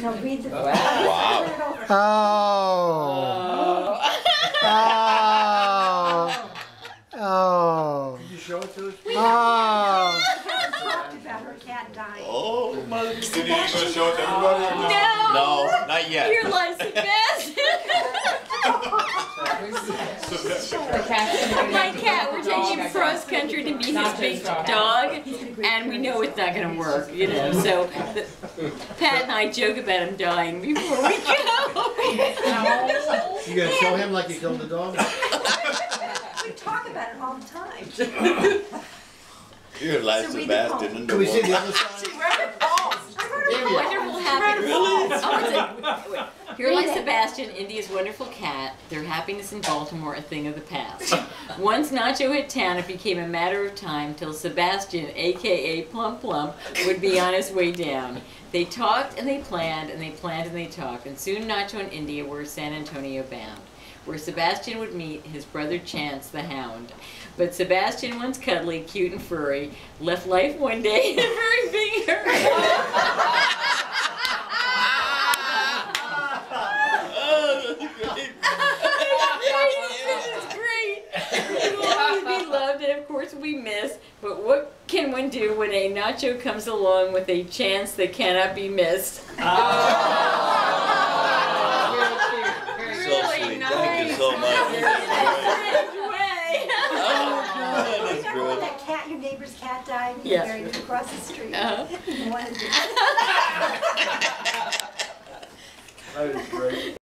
No, read the. Wow. Oh. Oh. Oh. Did you show it to us? Oh. Talked about her cat dying. Oh, mother. Did you gonna show it to everybody? Or no? No, not yet. Your life's the best. My cat, we're taking him cross country to meet his big dog, and we know it's not going to work, you know. So Pat and I joke about him dying before we go. You gonna show him like you killed the dog? We talk about it all the time. You're like So read the Sebastian poem. in the Can we see the water. other side? Wonderful happy. Oh, Here lies Sebastian, India's wonderful cat. Their happiness in Baltimore, a thing of the past. Once Nacho hit town, it became a matter of time till Sebastian, aka Plump Plump, would be on his way down. They talked and they planned and they planned and they talked, and soon Nacho and India were San Antonio bound, where Sebastian would meet his brother Chance the Hound. But Sebastian, once cuddly, cute and furry, left life one day in a very big hurry. It's great. We will always be loved and of course we miss. But what can one do when a Nacho comes along with a chance that cannot be missed? So sweet. nice. Thank you so much. Remember when Good. that cat, your neighbor's cat died? You Yeah. buried it across the street. Uh-huh. You wanted to. That is great.